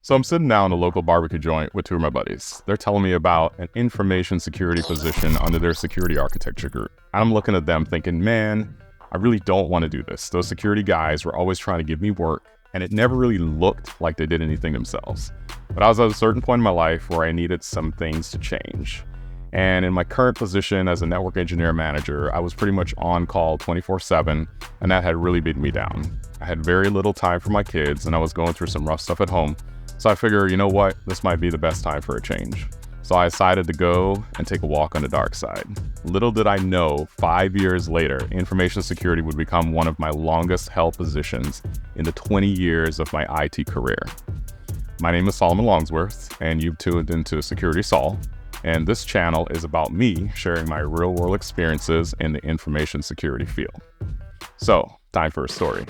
So I'm sitting down in a local barbecue joint with two of my buddies. They're telling me about an information security position under their security architecture group. And I'm looking at them thinking, man, I really don't want to do this. Those security guys were always trying to give me work, and it never really looked like they did anything themselves. But I was at a certain point in my life where I needed some things to change. And in my current position as a network engineer manager, I was pretty much on call 24/7, and that had really beat me down. I had very little time for my kids, and I was going through some rough stuff at home. So I figure, you know what, this might be the best time for a change. So I decided to go and take a walk on the dark side. Little did I know, 5 years later, information security would become one of my longest held positions in the 20 years of my IT career. My name is Solomon Longsworth, and you've tuned into Security Sol, and this channel is about me sharing my real-world experiences in the information security field. So, time for a story.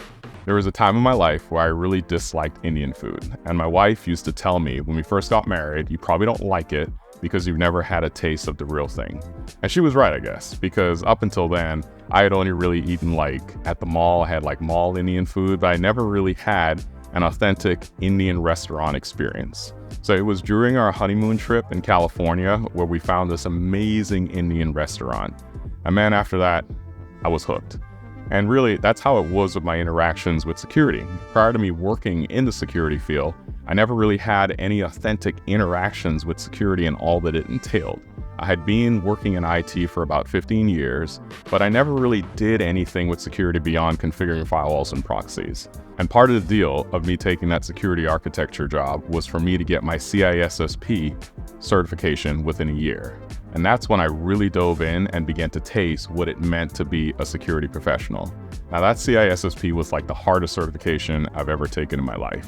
There was a time in my life where I really disliked Indian food, and my wife used to tell me when we first got married, you probably don't like it because you've never had a taste of the real thing. And she was right, I guess, because up until then, I had only really eaten at the mall, I had mall Indian food, but I never really had an authentic Indian restaurant experience. So it was during our honeymoon trip in California where we found this amazing Indian restaurant. And man, after that, I was hooked. And really, that's how it was with my interactions with security. Prior to me working in the security field, I never really had any authentic interactions with security and all that it entailed. I had been working in IT for about 15 years, but I never really did anything with security beyond configuring firewalls and proxies. And part of the deal of me taking that security architecture job was for me to get my CISSP certification within a year. And that's when I really dove in and began to taste what it meant to be a security professional. Now that CISSP was the hardest certification I've ever taken in my life.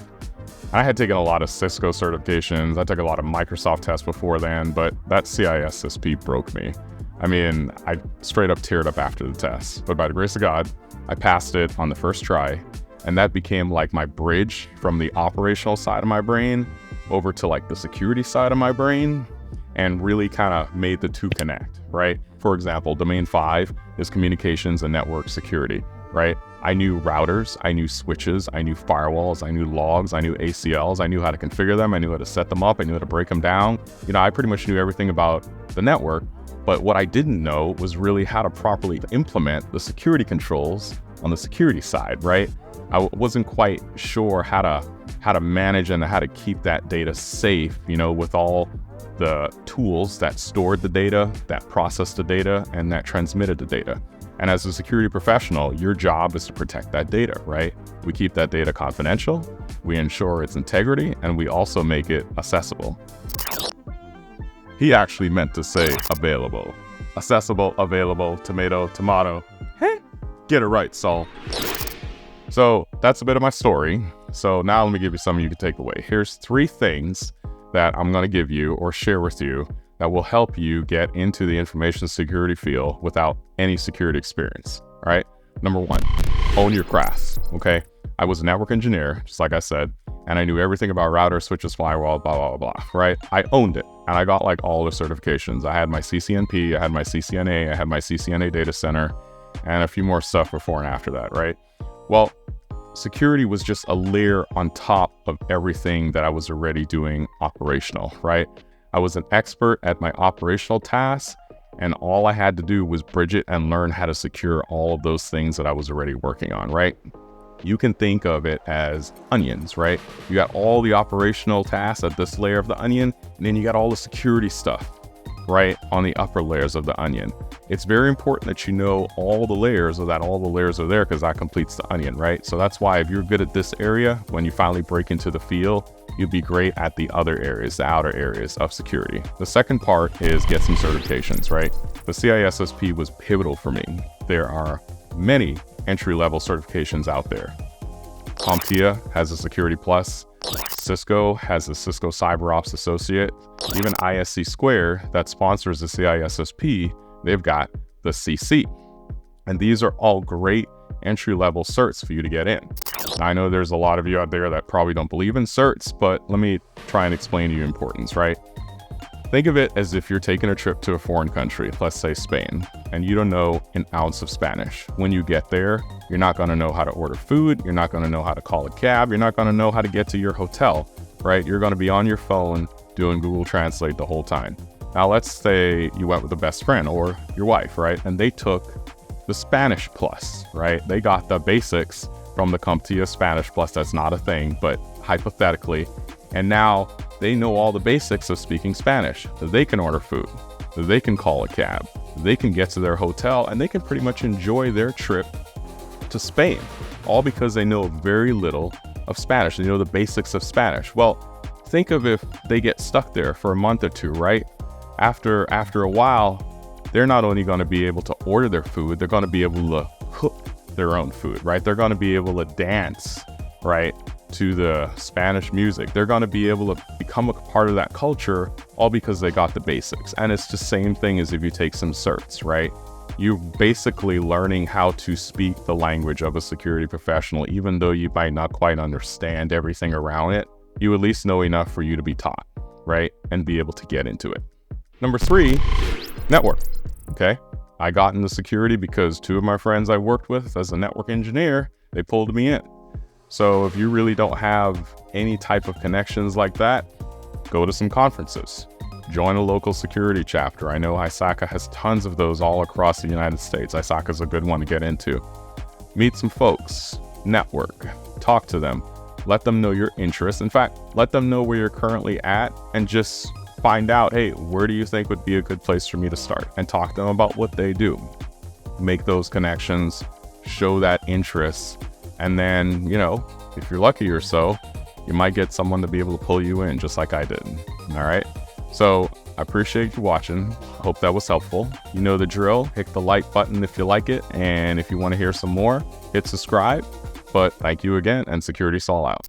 I had taken a lot of Cisco certifications, I took a lot of Microsoft tests before then, but that CISSP broke me. I mean, I straight up teared up after the test, but by the grace of God, I passed it on the first try, and that became my bridge from the operational side of my brain over to the security side of my brain, and really kind of made the two connect, right? For example, Domain 5 is communications and network security, right? I knew routers, I knew switches, I knew firewalls, I knew logs, I knew ACLs, I knew how to configure them, I knew how to set them up, I knew how to break them down. I pretty much knew everything about the network, but what I didn't know was really how to properly implement the security controls on the security side, right? I wasn't quite sure how to manage and how to keep that data safe, with all the tools that stored the data, that processed the data, and that transmitted the data. And as a security professional, your job is to protect that data, right? We keep that data confidential, we ensure its integrity, and we also make it accessible. He actually meant to say available. Accessible, available, tomato, tomato. Hey, get it right, Saul. So that's a bit of my story. So now let me give you something you can take away. Here's 3 things that I'm going to give you or share with you that will help you get into the information security field without any security experience. All right. Number 1, own your craft. Okay. I was a network engineer, just like I said, and I knew everything about routers, switches, firewall, blah, blah, blah, blah. Right. I owned it, and I got all the certifications. I had my CCNP, I had my CCNA, I had my CCNA data center, and a few more stuff before and after that. Right. Well, security was just a layer on top of everything that I was already doing operational, right? I was an expert at my operational tasks, and all I had to do was bridge it and learn how to secure all of those things that I was already working on, right? You can think of it as onions, right? You got all the operational tasks at this layer of the onion, and then you got all the security stuff, right, on the upper layers of the onion. It's very important that you know all the layers so that all the layers are there, because that completes the onion, right? So that's why if you're good at this area, when you finally break into the field, you'll be great at the other areas, the outer areas of security. The second part is get some certifications, right? The CISSP was pivotal for me. There are many entry-level certifications out there. CompTIA has a Security Plus. Cisco has a Cisco CyberOps Associate. Even ISC Square, that sponsors the CISSP, they've got the CC. And these are all great entry-level certs for you to get in. Now, I know there's a lot of you out there that probably don't believe in certs, but let me try and explain to you importance, right? Think of it as if you're taking a trip to a foreign country, let's say Spain, and you don't know an ounce of Spanish. When you get there, you're not going to know how to order food, you're not going to know how to call a cab, you're not going to know how to get to your hotel. right? You're going to be on your phone doing Google Translate the whole time. Now, let's say you went with a best friend or your wife, right? And they took the Spanish Plus, right? They got the basics from the CompTIA Spanish Plus. That's not a thing, but hypothetically. And now they know all the basics of speaking Spanish. They can order food. They can call a cab. They can get to their hotel, and they can pretty much enjoy their trip to Spain, all because they know very little of Spanish. They know the basics of Spanish. Well, think of if they get stuck there for a month or two, right? After a while, they're not only going to be able to order their food, they're going to be able to cook their own food, right? They're going to be able to dance, right, to the Spanish music. They're going to be able to become a part of that culture, all because they got the basics. And it's the same thing as if you take some certs, right? You're basically learning how to speak the language of a security professional, even though you might not quite understand everything around it. You at least know enough for you to be taught, right? And be able to get into it. Number 3, network. Okay. I got into security because 2 of my friends I worked with as a network engineer, they pulled me in. So if you really don't have any type of connections like that, go to some conferences. Join a local security chapter. I know ISACA has tons of those all across the United States. ISACA is a good one to get into. Meet some folks, network, talk to them, let them know your interests. In fact, let them know where you're currently at and just find out, hey, where do you think would be a good place for me to start? And talk to them about what they do. Make those connections, show that interest, and then, if you're lucky or so, you might get someone to be able to pull you in just like I did. All right. So I appreciate you watching. I hope that was helpful. You know the drill. Hit the like button if you like it. And if you want to hear some more, hit subscribe. But thank you again, and Security Saul out.